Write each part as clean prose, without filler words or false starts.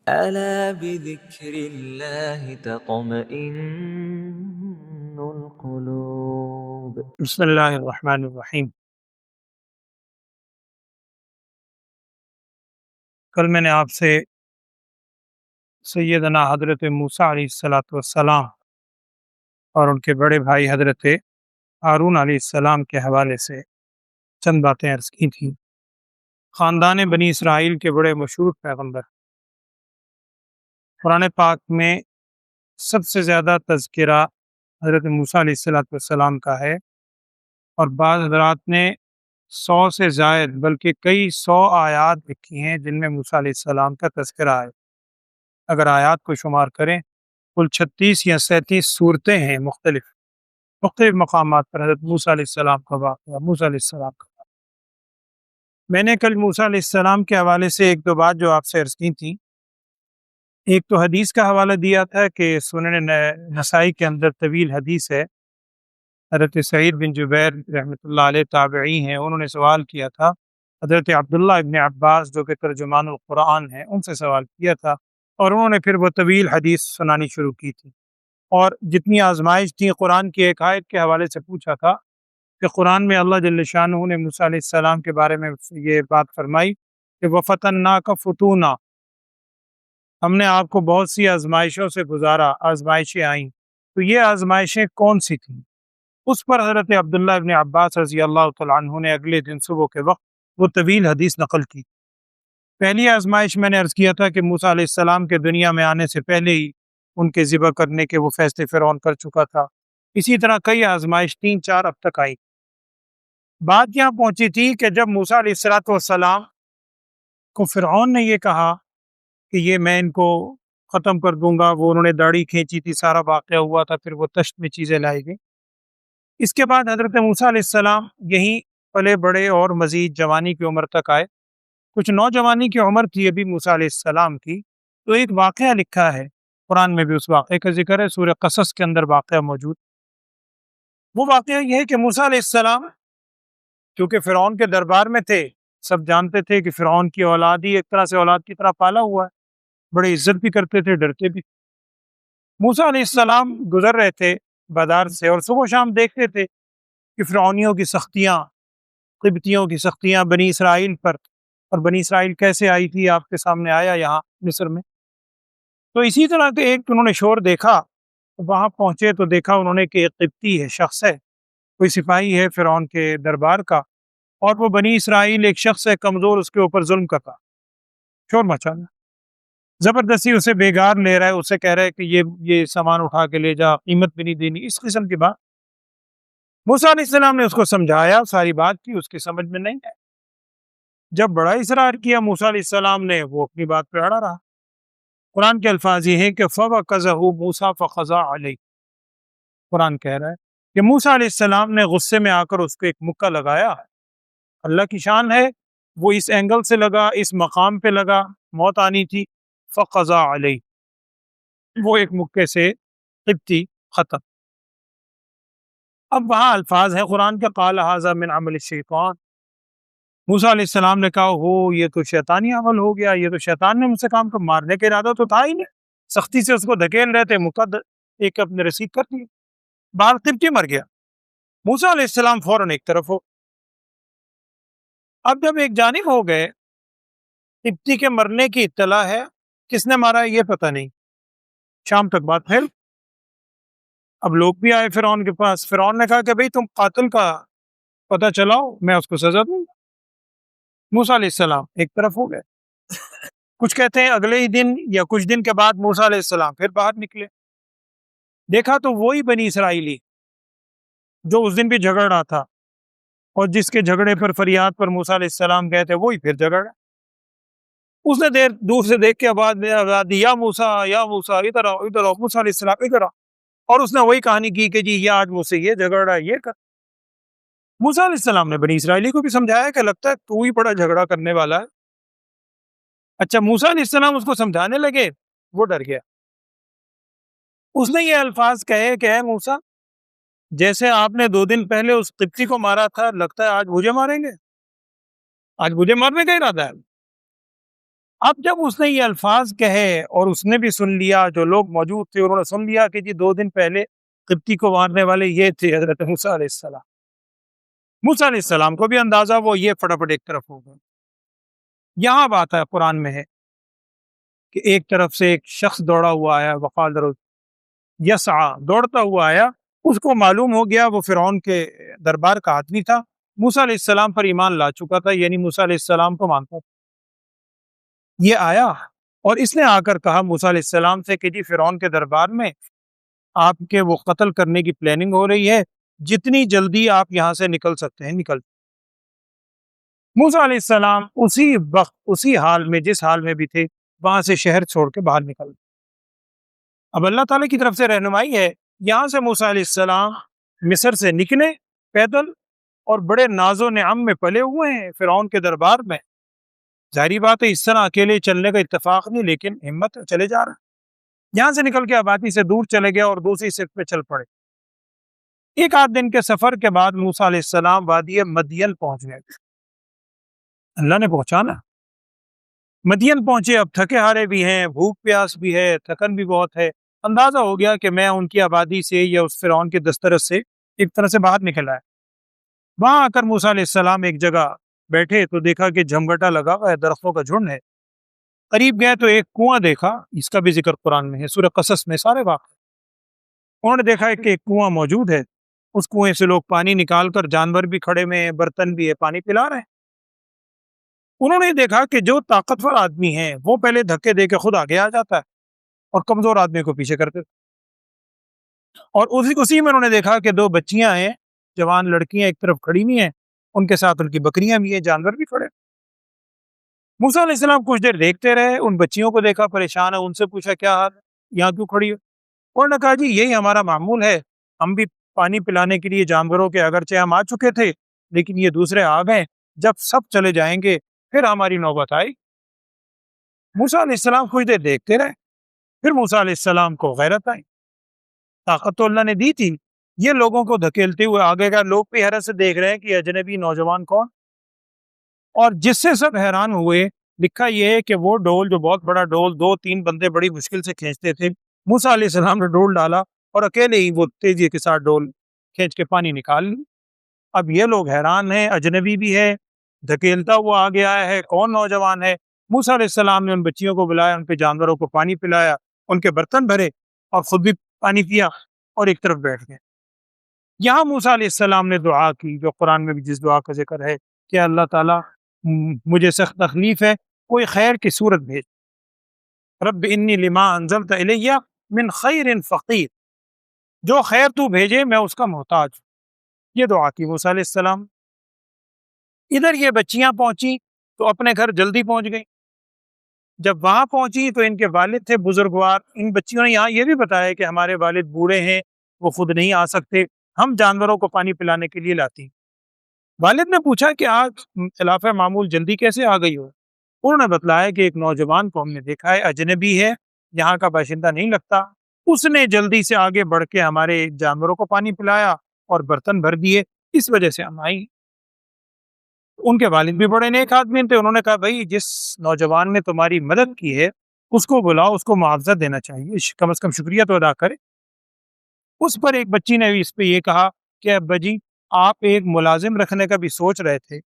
ألا بذكر الله تطمئن القلوب۔ بسم اللہ الرحمن الرحیم۔ کل میں نے آپ سے سیدنا حضرت موسیٰ علیہ السلام اور ان کے بڑے بھائی حضرت ہارون علیہ السلام کے حوالے سے چند باتیں عرض کی تھیں۔ خاندان بنی اسرائیل کے بڑے مشہور پیغمبر، قرآن پاک میں سب سے زیادہ تذکرہ حضرت موسیٰ علیہ السلام کا ہے، اور بعض حضرات نے 100 سے زائد بلکہ کئی 100 آیات لکھی ہیں جن میں موسیٰ علیہ السلام کا تذکرہ ہے۔ اگر آیات کو شمار کریں، کل 36 یا 37 صورتیں ہیں مختلف مقامات پر حضرت موسیٰ علیہ السلام کا واقعہ، موسیٰ علیہ السلام کا واقعہ۔ میں نے کل موسیٰ علیہ السلام کے حوالے سے ایک دو بات جو آپ سے عرض کی تھی۔ ایک تو حدیث کا حوالہ دیا تھا کہ سنن نسائی کے اندر طویل حدیث ہے، حضرت سعید بن جبیر رحمۃ اللہ علیہ تابعی ہیں، انہوں نے سوال کیا تھا حضرت عبداللہ ابن عباس جو کہ ترجمان القرآن ہیں، ان سے سوال کیا تھا، اور انہوں نے پھر وہ طویل حدیث سنانی شروع کی تھی، اور جتنی آزمائش تھی قرآن کی ایک آیت کے حوالے سے پوچھا تھا کہ قرآن میں اللہ جل شانہ نے موسیٰ علیہ السلام کے بارے میں یہ بات فرمائی کہ وَفَتَنَّاكَ فُتُونًا، ہم نے آپ کو بہت سی آزمائشوں سے گزارا، آزمائشیں آئیں، تو یہ آزمائشیں کون سی تھیں؟ اس پر حضرت عبداللہ ابن عباس رضی اللہ تعالیٰ عنہ نے اگلے دن صبح کے وقت وہ طویل حدیث نقل کی۔ پہلی آزمائش میں نے عرض کیا تھا کہ موسیٰ علیہ السلام کے دنیا میں آنے سے پہلے ہی ان کے ذبح کرنے کے وہ فیصلے فرعون کر چکا تھا۔ اسی طرح کئی آزمائش 3-4 اب تک آئی۔ بات یہاں پہنچی تھی کہ جب موسیٰ علیہ السلام کو فرعون نے یہ کہا کہ یہ میں ان کو ختم کر دوں گا، وہ انہوں نے داڑھی کھینچی تھی، سارا واقعہ ہوا تھا، پھر وہ تشت میں چیزیں لائی گئی۔ اس کے بعد حضرت موسیٰ علیہ السلام یہیں پلے بڑے اور مزید جوانی کی عمر تک آئے۔ کچھ نوجوانی کی عمر تھی ابھی موسیٰ علیہ السلام کی، تو ایک واقعہ لکھا ہے قرآن میں بھی، اس واقعے کا ذکر ہے، سورہ قصص کے اندر واقعہ موجود۔ وہ واقعہ یہ ہے کہ موسیٰ علیہ السلام کیونکہ فرعون کے دربار میں تھے، سب جانتے تھے کہ فرعون کی اولاد ہی ایک طرح سے اولاد کی طرح پالا ہوا ہے، بڑے عزت بھی کرتے تھے، ڈرتے بھی۔ موسیٰ علیہ السلام گزر رہے تھے بازار سے، اور صبح و شام دیکھتے تھے کہ فرعونیوں کی سختیاں، قبطیوں کی سختیاں بنی اسرائیل پر، اور بنی اسرائیل کیسے آئی تھی آپ کے سامنے آیا یہاں مصر میں۔ تو اسی طرح کے ایک انہوں نے شور دیکھا، وہاں پہنچے تو دیکھا انہوں نے کہ ایک قبطی ہے، شخص ہے، کوئی سپاہی ہے فرعون کے دربار کا، اور وہ بنی اسرائیل ایک شخص ہے کمزور، اس کے اوپر ظلم کرتا، شور مچانا، زبردستی اسے بیگار لے رہا ہے، اسے کہہ رہا ہے کہ یہ سامان اٹھا کے لے جا، قیمت بھی نہیں دینی، اس قسم کی بات۔ موسیٰ علیہ السلام نے اس کو سمجھایا، ساری بات کی، اس کی سمجھ میں نہیں ہے۔ جب بڑا اصرار کیا موسیٰ علیہ السلام نے، وہ اپنی بات پہ اڑا رہا۔ قرآن کے الفاظ یہ ہیں کہ فَوَكَزَهُ مُوسَى فَقَضَى عَلَيْهِ، قرآن کہہ رہا ہے کہ موسیٰ علیہ السلام نے غصے میں آ کر اس کو ایک مکہ لگایا۔ اللہ کی شان ہے، وہ اس اینگل سے لگا، اس مقام پہ لگا، موت آنی تھی، فَقَضَى عَلَيْهِ، وہ ایک مکے سے قبطی ختم۔ اب وہاں الفاظ ہیں قرآن کے قال ھذا من عمل الشیطان، موسیٰ علیہ السلام نے کہا ہو یہ تو شیطانی عمل ہو گیا، یہ تو شیطان نے مجھ سے کام کو مارنے کا ارادہ تو تھا ہی نہیں، سختی سے اس کو دھکیل رہے تھے، مقدر ایک اپنے رسید کر دیا، باہر قبطی مر گیا۔ موسیٰ علیہ السلام فوراً ایک طرف ہو۔ اب جب ایک جانب ہو گئے، قبطی کے مرنے کی اطلاع ہے، کس نے مارا ہے یہ پتہ نہیں، شام تک بات پھیل۔ اب لوگ بھی آئے فرعون کے پاس، فرعون نے کہا کہ بھئی تم قاتل کا پتہ چلاؤ، میں اس کو سزا دوں گا۔ موسیٰ علیہ السلام ایک طرف ہو گئے۔ کچھ کہتے ہیں اگلے ہی دن یا کچھ دن کے بعد موسیٰ علیہ السلام پھر باہر نکلے، دیکھا تو وہی بنی اسرائیلی جو اس دن بھی جھگڑ رہا تھا، اور جس کے جھگڑے پر فریاد پر موسیٰ علیہ السلام گئے تھے، وہی پھر جھگڑ رہا۔ اس نے دور سے دیکھ کے آواز دی، یا موسیٰ ادھر آؤ ادھر آؤ، موسیٰ علیہ السلام ادھر آؤ، اور اس نے وہی کہانی کی کہ جی یہ آج مجھ سے یہ جھگڑ رہا ہے، یہ کر۔ موسیٰ علیہ السلام نے بنی اسرائیلی کو بھی سمجھایا کہ لگتا ہے تو ہی بڑا جھگڑا کرنے والا ہے۔ اچھا موسیٰ علیہ السلام اس کو سمجھانے لگے، وہ ڈر گیا۔ اس نے یہ الفاظ کہے کہ اے موسیٰ، جیسے آپ نے 2 دن پہلے اس قبطی کو مارا تھا، لگتا ہے آج مجھے ماریں گے، آج مجھے مارنے کا ارادہ ہے۔ اب جب اس نے یہ الفاظ کہے اور اس نے بھی سن لیا، جو لوگ موجود تھے انہوں نے سن لیا کہ جی 2 دن پہلے قبطی کو مارنے والے یہ تھے حضرت موسیٰ علیہ السلام۔ موسیٰ علیہ السلام کو بھی اندازہ وہ یہ فٹافٹ ایک طرف ہو گئے۔ یہاں بات ہے قرآن میں ہے کہ ایک طرف سے ایک شخص دوڑا ہوا آیا، وقال یسعا، دوڑتا ہوا آیا، اس کو معلوم ہو گیا وہ فرعون کے دربار کا آدمی تھا، موسیٰ علیہ السلام پر ایمان لا چکا تھا، یعنی موسیٰ علیہ السلام کو مانتا تھا۔ یہ آیا اور اس نے آ کر کہا موسیٰ علیہ السلام سے کہ جی فرعون کے دربار میں آپ کے وہ قتل کرنے کی پلاننگ ہو رہی ہے، جتنی جلدی آپ یہاں سے نکل سکتے ہیں نکل۔ موسیٰ علیہ السلام اسی وقت اسی حال میں جس حال میں بھی تھے وہاں سے شہر چھوڑ کے باہر نکل۔ اب اللہ تعالیٰ کی طرف سے رہنمائی ہے، یہاں سے موسیٰ علیہ السلام مصر سے نکلے پیدل اور بڑے ناز و نعم میں پلے ہوئے ہیں فرعون کے دربار میں۔ ظاہری بات ہے اس طرح اکیلے چلنے کا اتفاق نہیں، لیکن ہمت ہے، چلے جا رہے ہیں۔ یہاں سے نکل کے آبادی سے دور چلے گئے اور دوسری سڑک پہ چل پڑے۔ ایک آدھ دن کے سفر کے بعد موسیٰ علیہ السلام وادی مدین پہنچ گئے۔ اللہ نے پہنچانا، مدین پہنچے، اب تھکے ہارے بھی ہیں، بھوک پیاس بھی ہے، تھکن بھی بہت ہے، اندازہ ہو گیا کہ میں ان کی آبادی سے یا اس فرعون کے دسترس سے ایک طرح سے باہر نکل آیا۔ وہاں آ کر موسیٰ علیہ السلام ایک جگہ بیٹھے تو دیکھا کہ جھمگٹا لگا ہوا ہے، درختوں کا جھنڈ ہے۔ قریب گئے تو ایک کنواں دیکھا، اس کا بھی ذکر قرآن میں ہے، سورہ قصص میں سارے واقع۔ انہوں نے دیکھا کہ ایک کنواں موجود ہے، اس کنویں سے لوگ پانی نکال کر، جانور بھی کھڑے میں ہیں، برتن بھی ہے، پانی پلا رہے ہیں۔ انہوں نے دیکھا کہ جو طاقتور آدمی ہیں وہ پہلے دھکے دے کے خود آگے آ جاتا ہے اور کمزور آدمی کو پیچھے کرتے تھے۔ اور اسی میں انہوں نے دیکھا کہ 2 بچیاں ہیں، جوان لڑکیاں ایک طرف کھڑی ہوئی ہیں، ان کے ساتھ ان کی بکریاں بھی ہیں، جانور بھی کھڑے۔ موسیٰ علیہ السلام کچھ دیر دیکھتے رہے، ان بچیوں کو دیکھا پریشان ہے، ان سے پوچھا کیا حال ہے، یہاں کیوں کھڑی ہو؟ انہوں نے کہا جی یہی ہمارا معمول ہے، ہم بھی پانی پلانے کے لیے جانوروں کے اگرچہ ہم آ چکے تھے لیکن یہ دوسرے آ گئے، جب سب چلے جائیں گے پھر ہماری نوبت آئی۔ موسیٰ علیہ السلام کچھ دیر دیکھتے رہے، پھر موسیٰ علیہ السلام کو غیرت آئی، طاقت تو اللہ نے دی تھی، یہ لوگوں کو دھکیلتے ہوئے آگے کا، لوگ بھی حیرت سے دیکھ رہے ہیں کہ اجنبی نوجوان کون، اور جس سے سب حیران ہوئے، لکھا یہ ہے کہ وہ ڈول، جو بہت بڑا ڈول 2-3 بندے بڑی مشکل سے کھینچتے تھے، موسیٰ علیہ السلام نے ڈول ڈالا اور اکیلے ہی وہ تیزی کے ساتھ ڈول کھینچ کے پانی نکال لی۔ اب یہ لوگ حیران ہیں، اجنبی بھی ہے، دھکیلتا ہوا آگے آیا ہے، کون نوجوان ہے؟ موسیٰ علیہ السلام نے ان بچیوں کو بلایا، ان پہ جانوروں کو پانی پلایا، ان کے برتن بھرے اور خود بھی پانی پیا اور ایک طرف بیٹھ گئے۔ یہاں موسیٰ علیہ السلام نے دعا کی، جو قرآن میں بھی جس دعا کا ذکر ہے کہ اللہ تعالیٰ مجھے سخت تکلیف ہے، کوئی خیر کی صورت بھیج، رب انی لما انزلت الی من خیر فقیر، جو خیر تو بھیجے میں اس کا محتاج ہوں۔ یہ دعا کی موسیٰ علیہ السلام۔ ادھر یہ بچیاں پہنچی تو اپنے گھر جلدی پہنچ گئی۔ جب وہاں پہنچی تو ان کے والد تھے بزرگوار، ان بچیوں نے یہاں یہ بھی بتایا کہ ہمارے والد بوڑھے ہیں، وہ خود نہیں آ سکتے، ہم جانوروں کو پانی پلانے کے لیے لاتی۔ والد نے پوچھا کہ آج خلاف معمول جلدی کیسے آ گئی ہو؟ انہوں نے بتلایا کہ ایک نوجوان کو ہم نے دیکھا ہے، اجنبی ہے، یہاں کا باشندہ نہیں لگتا، اس نے جلدی سے آگے بڑھ کے ہمارے جانوروں کو پانی پلایا اور برتن بھر دیے، اس وجہ سے ہم آئی۔ ان کے والد بھی بڑے نیک آدمی تھے، انہوں نے کہا بھائی جس نوجوان نے تمہاری مدد کی ہے اس کو بلاؤ، اس کو معاوضہ دینا چاہیے، کم از کم شکریہ تو ادا کرے۔ اس پر ایک بچی نے بھی اس پہ یہ کہا کہ ابا جی آپ ایک ملازم رکھنے کا بھی سوچ رہے تھے،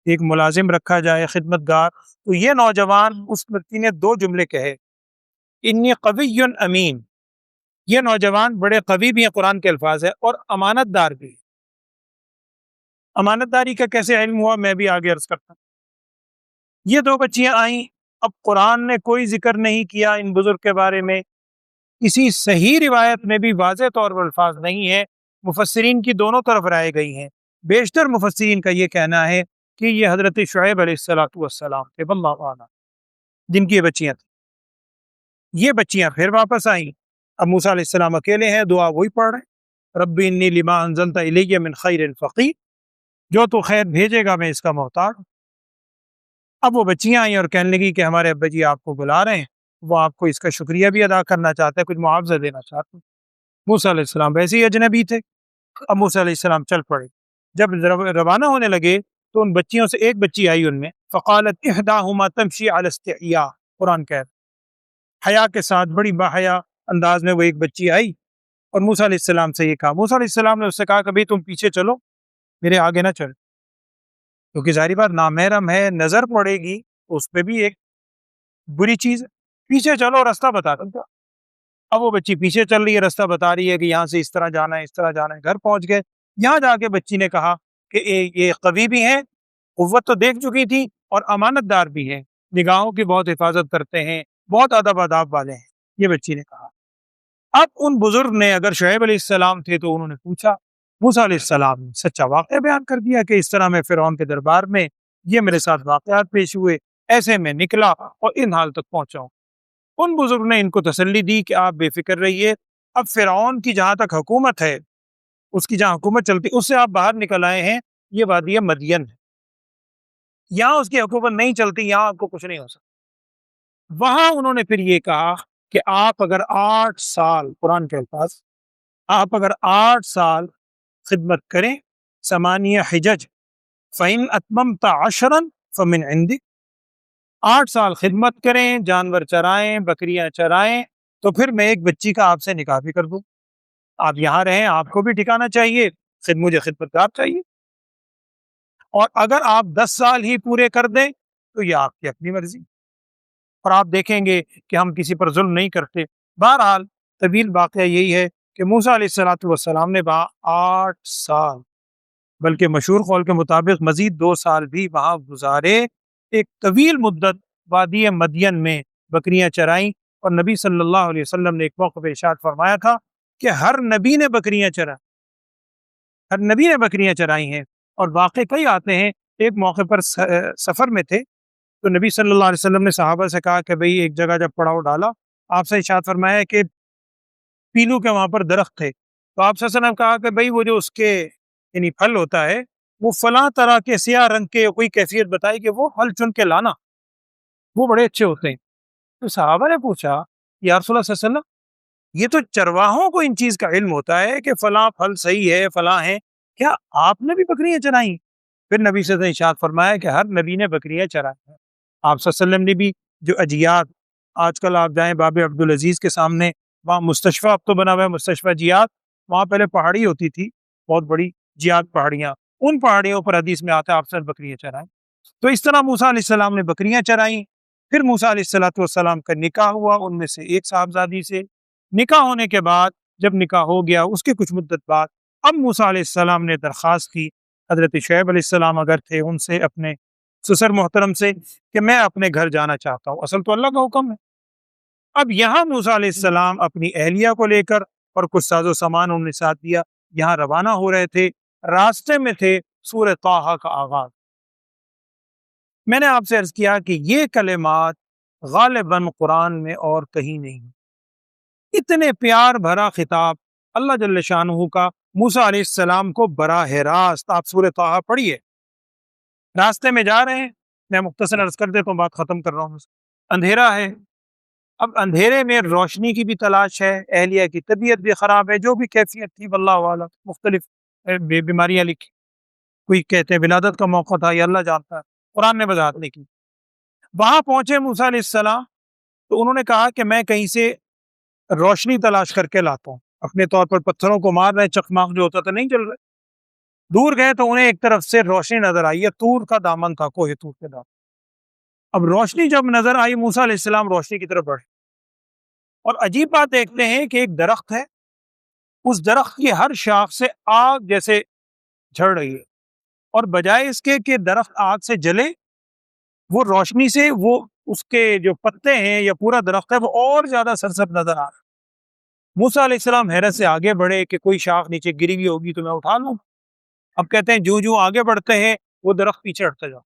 ایک ملازم رکھا جائے، خدمت گار۔ تو یہ نوجوان، اس بچی نے 2 جملے کہے، انی قوی امین، یہ نوجوان بڑے قوی بھی ہیں، قرآن کے الفاظ ہے، اور امانت دار بھی۔ امانت داری کا کیسے علم ہوا میں بھی آگے عرض کرتا ہوں۔ یہ 2 بچیاں آئیں، اب قرآن نے کوئی ذکر نہیں کیا ان بزرگ کے بارے میں، کسی صحیح روایت میں بھی واضح طور پر الفاظ نہیں ہے، مفسرین کی دونوں طرف رائے گئی ہیں، بیشتر مفسرین کا یہ کہنا ہے کہ یہ حضرت شعیب علیہ السلام تھے، واللہ اعلم، جن کی یہ بچیاں تھیں۔ یہ بچیاں پھر واپس آئیں، اب موسیٰ علیہ السلام اکیلے ہیں، دعا وہی پڑھ رہے ہیں، رب انی لما انزلت الی من خیر فقیر، جو تو خیر بھیجے گا میں اس کا محتاج ہوں۔ اب وہ بچیاں آئیں اور کہنے لگی کہ ہمارے ابا جی آپ کو بلا رہے ہیں، وہ آپ کو اس کا شکریہ بھی ادا کرنا چاہتے ہیں، کچھ معاوضہ دینا چاہتے ہیں۔ موسیٰ علیہ السلام ویسے ہی اجنبی تھے، اب موسیٰ علیہ السلام چل پڑے۔ جب روانہ ہونے لگے تو ان بچیوں سے ایک بچی آئی ان میں، فقالت احداہما تمشی علی استحیاء، قرآن کہہ رہا، حیا کے ساتھ بڑی باحیا انداز میں وہ ایک بچی آئی اور موسیٰ علیہ السلام سے یہ کہا، موسیٰ علیہ السلام نے اس سے کہا کہ بھئی تم پیچھے چلو، میرے آگے نہ چل، کیونکہ ظاہری بات نامحرم ہے، نظر پڑے گی اس پہ بھی ایک بری چیز ہے، پیچھے چلو راستہ بتا دوں۔ اب وہ بچی پیچھے چل رہی ہے، راستہ بتا رہی ہے کہ یہاں سے اس طرح جانا ہے، اس طرح جانا ہے، گھر پہنچ گئے، یہاں جا کے بچی نے کہا کہ یہ قوی بھی ہیں، قوت تو دیکھ چکی تھی اور امانت دار بھی ہیں، نگاہوں کی بہت حفاظت کرتے ہیں، بہت ادب آداب والے ہیں، یہ بچی نے کہا۔ اب ان بزرگ نے، اگر شعیب علیہ السلام تھے تو انہوں نے پوچھا، موسیٰ علیہ السلام نے سچا واقعہ بیان کر دیا کہ اس طرح میں فرعون کے دربار میں یہ میرے ساتھ واقعات پیش ہوئے، ایسے میں نکلا اور ان حال تک پہنچا ہوں۔ ان بزرگ نے ان کو تسلی دی کہ آپ بے فکر رہیے، اب فرعون کی جہاں تک حکومت ہے، اس کی جہاں حکومت چلتی، اس سے آپ باہر نکل آئے ہیں، یہ وادی مدین ہے، یہاں اس کی حکومت نہیں چلتی، یہاں آپ کو کچھ نہیں ہو سکتا۔ وہاں انہوں نے پھر یہ کہا کہ آپ اگر 8 سال، قرآن کے الفاظ، آپ اگر 8 سال خدمت کریں، 8 حجج فَإِنْ أَتْمَمْتَ عَشْرًا فَمِنْ عِنْدِكَ، 8 سال خدمت کریں، جانور چرائیں، بکریاں چرائیں، تو پھر میں ایک بچی کا آپ سے نکاح بھی کر دوں، آپ یہاں رہیں، آپ کو بھی ٹھکانا چاہیے، مجھے خدمتگار چاہیے، اور اگر آپ 10 سال ہی پورے کر دیں تو یہ آپ کی اپنی مرضی، اور آپ دیکھیں گے کہ ہم کسی پر ظلم نہیں کرتے۔ بہرحال طویل واقعہ یہی ہے کہ موسیٰ علیہ السلام نے وہاں 8 سال، بلکہ مشہور قول کے مطابق مزید 2 سال بھی وہاں گزارے، ایک طویل مدت وادی مدین میں بکریاں چرائیں، اور نبی صلی اللہ علیہ وسلم نے ایک موقع پہ ارشاد فرمایا تھا کہ ہر نبی نے بکریاں چرائی ہیں، اور واقع کئی آتے ہیں۔ ایک موقع پر سفر میں تھے تو نبی صلی اللہ علیہ وسلم نے صحابہ سے کہا کہ بھئی ایک جگہ جب پڑاؤ ڈالا، آپ سے ارشاد فرمایا کہ پیلو کے وہاں پر درخت تھے، تو آپ صلی اللہ علیہ وسلم نے کہا کہ بھئی وہ جو اس کے یعنی پھل ہوتا ہے، وہ فلاں طرح کے سیاہ رنگ کے، کوئی کیفیت بتائی کہ وہ پھل چن کے لانا، وہ بڑے اچھے ہوتے ہیں۔ تو صحابہ نے پوچھا، یا رسول اللہ صلی اللہ علیہ وسلم، یہ تو چرواہوں کو ان چیز کا علم ہوتا ہے کہ فلاں پھل صحیح ہے، فلاں ہے، کیا آپ نے بھی بکریاں چرائیں؟ پھر نبی صلی اللہ علیہ وسلم نے ارشاد فرمایا کہ ہر نبی نے بکریاں چرائی ہیں۔ آپ صلی اللہ علیہ وسلم نے بھی جو اجیات، آج کل آپ جائیں باب عبدالعزیز کے سامنے، وہاں مستشفی اب تو بنا ہوا ہے، مستشفی جیات، وہاں پہلے پہاڑی ہوتی تھی، بہت بڑی جیات پہاڑیاں، ان پہاڑیوں پر حدیث میں آتا ہے آپ سے بکریاں چرائیں۔ تو اس طرح موسیٰ علیہ السلام نے بکریاں چرائیں، پھر موسیٰ علیہ السلام کا نکاح ہوا ان میں سے ایک صاحبزادی سے۔ نکاح ہونے کے بعد جب نکاح ہو گیا، اس کے کچھ مدت بعد اب موسیٰ علیہ السلام نے درخواست کی حضرت شعیب علیہ السلام اگر تھے ان سے، اپنے سسر محترم سے، کہ میں اپنے گھر جانا چاہتا ہوں، اصل تو اللہ کا حکم ہے۔ اب یہاں موسیٰ علیہ السلام اپنی اہلیہ کو لے کر اور کچھ ساز و سامان انہوں نے ساتھ دیا، یہاں روانہ ہو رہے تھے، راستے میں تھے سورہ طٰہٰ کا آغاز۔ میں نے آپ سے عرض کیا کہ یہ کلمات غالباً قرآن میں اور کہیں نہیں، اتنے پیار بھرا خطاب اللہ جل شانہ کا موسیٰ علیہ السلام کو براہ راست۔ آپ سورہ طٰہٰ پڑھیے، راستے میں جا رہے ہیں، میں مختصر عرض کر دیتا ہوں، بات ختم کر رہا ہوں، اندھیرا ہے، اب اندھیرے میں روشنی کی بھی تلاش ہے، اہلیہ کی طبیعت بھی خراب ہے، جو بھی کیفیت تھی واللہ اعلم، مختلف بیماریاں لکھی، کوئی کہتے ہیں ولادت کا موقع تھا، یہ اللہ جانتا ہے، قرآن نے وضاحت نہیں کی۔ وہاں پہنچے موسیٰ علیہ السلام تو انہوں نے کہا کہ میں کہیں سے روشنی تلاش کر کے لاتا ہوں، اپنے طور پر پتھروں کو مار رہے، چخماق جو ہوتا تھا نہیں چل رہے۔ دور گئے تو انہیں ایک طرف سے روشنی نظر آئی ہے، طور کا دامن تھا، کوہ طور کے دامن۔ اب روشنی جب نظر آئی، موسیٰ علیہ السلام روشنی کی طرف بڑھے، اور عجیب بات دیکھتے ہیں کہ ایک درخت ہے، اس درخت کی ہر شاخ سے آگ جیسے جھڑ رہی ہے، اور بجائے اس کے کہ درخت آگ سے جلے، وہ روشنی سے وہ اس کے جو پتے ہیں یا پورا درخت ہے وہ اور زیادہ سرسبز نظر آ رہا ہے۔ موسیٰ علیہ السلام حیرت سے آگے بڑھے کہ کوئی شاخ نیچے گری ہوئی ہوگی تو میں اٹھا لوں۔ اب کہتے ہیں جو آگے بڑھتے ہیں وہ درخت پیچھے ہٹتا جاتا،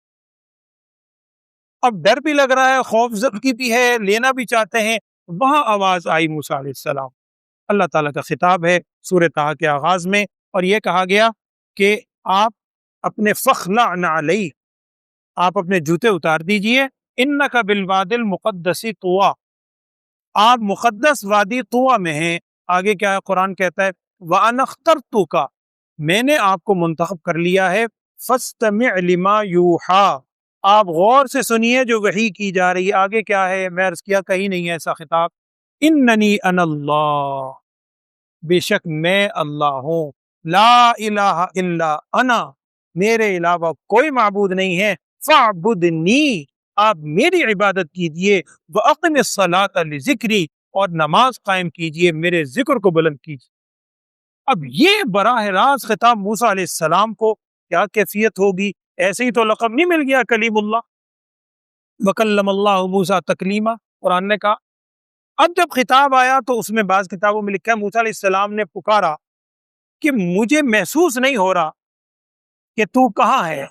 اب ڈر بھی لگ رہا ہے، خوف زدگی بھی ہے، لینا بھی چاہتے ہیں۔ وہاں آواز آئی موسیٰ علیہ السلام، اللہ تعالیٰ کا خطاب ہے سورہ طٰہٰ کے آغاز میں، اور یہ کہا گیا کہ آپ اپنے فخلع نعلیک، آپ اپنے جوتے اتار دیجئے، انک بالوادی المقدس طویٰ، آپ مقدس وادی طویٰ میں ہیں۔ آگے کیا ہے قرآن کہتا ہے، وَأَنَا اخْتَرْتُكَ، میں نے آپ کو منتخب کر لیا ہے، فَاسْتَمِعْ لِمَا يُوحَىٰ، آپ غور سے سنیے جو وحی کی جا رہی ہے، آگے کیا ہے؟ میں عرض کیا کہیں نہیں ہے ایسا خطاب، اننی انا اللہ، بے شک میں اللہ ہوں، لا الہ الا انا، میرے علاوہ کوئی معبود نہیں ہے، فاعبدنی، آپ میری عبادت کیجئے، وَأَقِمِ الصَّلَاةَ لِذِكْرِي، اور نماز قائم کیجئے، میرے ذکر کو بلند کیجئے۔ اب یہ براہ راست خطاب موسیٰ علیہ السلام کو، کیا کیفیت ہوگی؟ ایسے ہی تو لقب نہیں مل گیا کلیم اللہ، وَكَلَّمَ اللَّهُ مُوسَىٰ تَكْلِيمًا، قرآن نے کہا۔ اب جب خطاب آیا تو اس میں بعض کتابوں میں لکھا ہے موسیٰ علیہ السلام نے پکارا کہ مجھے محسوس نہیں ہو رہا کہ تو کہاں ہے،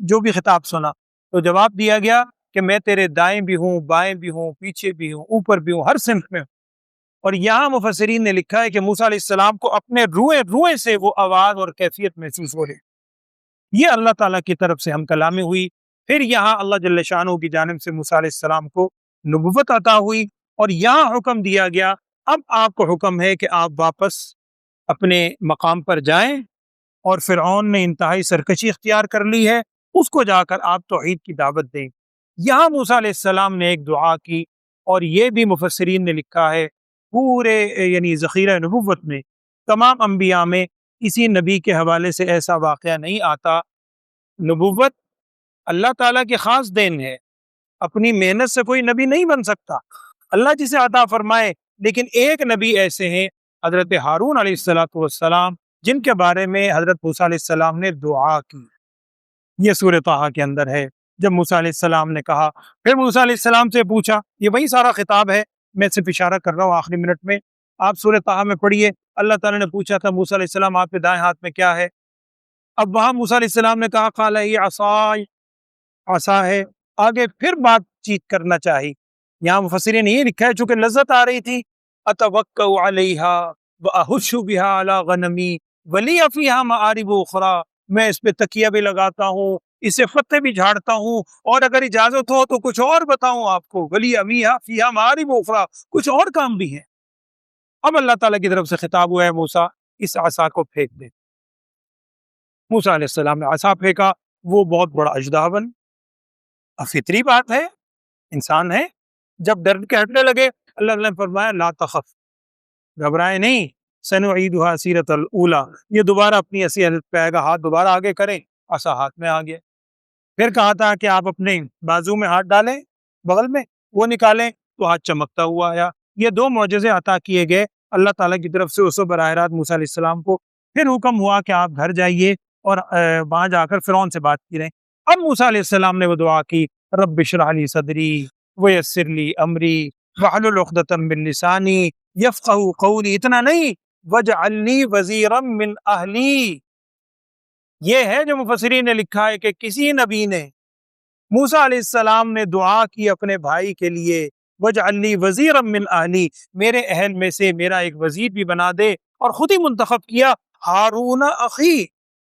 جو بھی خطاب سنا تو جواب دیا گیا کہ میں تیرے دائیں بھی ہوں، بائیں بھی ہوں، پیچھے بھی ہوں، اوپر بھی ہوں، ہر سمت میں ہوں۔ اور یہاں مفسرین نے لکھا ہے کہ موسیٰ علیہ السلام کو اپنے روئے سے وہ آواز اور کیفیت محسوس ہو رہی، یہ اللہ تعالیٰ کی طرف سے ہم کلامی ہوئی۔ پھر یہاں اللہ جل شانہ کی جانب سے موسیٰ علیہ السلام کو نبوت عطا ہوئی، اور یہاں حکم دیا گیا اب آپ کو حکم ہے کہ آپ واپس اپنے مقام پر جائیں، اور فرعون نے انتہائی سرکشی اختیار کر لی ہے، اس کو جا کر آپ توحید کی دعوت دیں۔ یہاں موسیٰ علیہ السلام نے ایک دعا کی، اور یہ بھی مفسرین نے لکھا ہے پورے یعنی ذخیرہ نبوت میں تمام انبیاء میں کسی نبی کے حوالے سے ایسا واقعہ نہیں آتا۔ نبوت اللہ تعالیٰ کی خاص دین ہے، اپنی محنت سے کوئی نبی نہیں بن سکتا، اللہ جسے عطا فرمائے۔ لیکن ایک نبی ایسے ہیں حضرت ہارون علیہ السلام، جن کے بارے میں حضرت موسیٰ علیہ السلام نے دعا کی، یہ سورہ طٰہٰ کے اندر ہے۔ جب موسیٰ علیہ السلام نے کہا، پھر موسیٰ علیہ السلام سے پوچھا، یہ وہی سارا خطاب ہے، میں صرف اشارہ کر رہا ہوں آخری منٹ میں، آپ سورہ طٰہٰ میں پڑھیے۔ اللہ تعالیٰ نے پوچھا تھا موسیٰ علیہ السلام آپ کے دائیں ہاتھ میں کیا ہے؟ اب وہاں موسیٰ علیہ السلام نے کہا قال ہی عصای، عصا ہے، آگے پھر بات چیت کرنا چاہیے۔ یہاں مفسرین نے یہ لکھا ہے چونکہ لذت آ رہی تھی، اتوکأ علیہا واہش بہا علی غنمی ولی فیہا مآرب اخری، میں اس پہ تکیہ بھی لگاتا ہوں، اسے پتے بھی جھاڑتا ہوں، اور اگر اجازت ہو تو کچھ اور بتاؤں آپ کو، ولی فیہا مآرب اخری، کچھ اور کام بھی ہیں۔ اب اللہ تعالیٰ کی طرف سے خطاب ہوا ہے موسیٰ اس عصا کو پھینک دے۔ موسیٰ علیہ السلام نے عصا پھینکا، وہ بہت بڑا اژدہا بن۔ فطری بات ہے، انسان ہے، جب ڈر کے ہٹنے لگے اللہ نے فرمایا لا تخف، گھبرائے نہیں، سنعیدها سیرۃ الاولی، یہ دوبارہ اپنی اصلی حالت پہ آئے گا، ہاتھ دوبارہ آگے کریں، عصا ہاتھ میں آ گیا۔ پھر کہا تھا کہ آپ اپنے بازو میں ہاتھ ڈالیں، بغل میں، وہ نکالیں تو ہاتھ چمکتا ہوا آیا۔ یہ دو معجزے عطا کیے گئے اللہ تعالیٰ کی طرف سے اس براہ راست موسیٰ علیہ السلام کو۔ پھر حکم ہوا کہ آپ گھر جائیے اور وہاں جا کر فرعون سے بات کی رہیں۔ اب موسیٰ علیہ السلام نے وہ دعا کی، رب اشرح لی صدری ویسر لی امری واحلل عقدۃ من لسانی یفقہوا قولی، اتنا نہیں، واجعلنی وزیرا من اہلی۔ یہ ہے جو مفسرین نے لکھا ہے کہ کسی نبی نے، موسیٰ علیہ السلام نے دعا کی اپنے بھائی کے لیے، واجعلنی وزیرا من اہلی، میرے اہل میں سے میرا ایک وزیر بھی بنا دے، اور خود ہی منتخب کیا ہارون اخی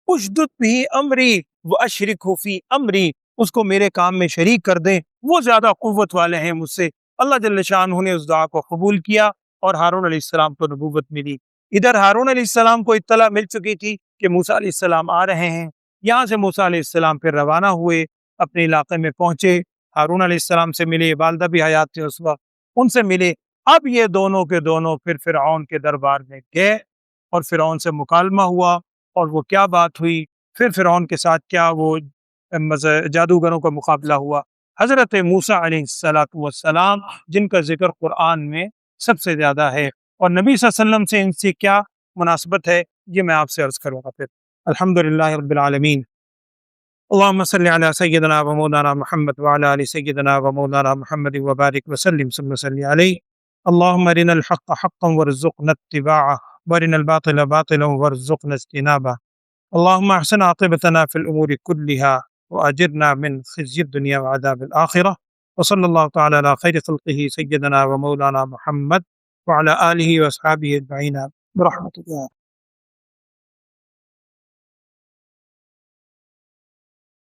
اشدد بہ امری واشرکہ فی امری، اس کو میرے کام میں شریک کر دیں، وہ زیادہ قوت والے ہیں مجھ سے۔ اللہ جل شانہ نے اس دعا کو قبول کیا اور ہارون علیہ السلام کو نبوت ملی۔ ادھر ہارون علیہ السلام کو اطلاع مل چکی تھی کہ موسیٰ علیہ السلام آ رہے ہیں، یہاں سے موسیٰ علیہ السلام پھر روانہ ہوئے، اپنے علاقے میں پہنچے، ہارون علیہ السلام سے ملے، والدہ بھی حیات تھے اس وقت، ان سے ملے۔ اب یہ دونوں کے دونوں پھر فرعون کے دربار میں گئے، اور فرعون سے مکالمہ ہوا، اور وہ کیا بات ہوئی، پھر فرعون کے ساتھ کیا وہ جادوگروں کا مقابلہ ہوا۔ حضرت موسیٰ علیہ السلام جن کا ذکر قرآن میں سب سے زیادہ ہے، اور نبی صلی اللہ علیہ وسلم سے ان سے کیا مناسبت ہے، یہ میں آپ سے عرض کروں گا پھر۔ الحمدللہ رب العالمین، اللہم صلی علی سیدنا و مولانا محمد وعلی آل سیدنا و مولانا محمد وبارک وسلم ثم صلی علیہ۔ اللہم ارنا الحق حقا وارزقنا اتباعہ وارنا الباطل باطلا وارزقنا اجتنابہ۔ اللہم احسن عاقبتنا فی الامور کلہا واجرنا من خزی الدنیا وعذاب الآخرہ، وصلی اللہ تعالی علی خیر خلقہ سیدنا و مولانا محمد وعلی آلہ واصحابہ اجمعین برحمتہ اللہ۔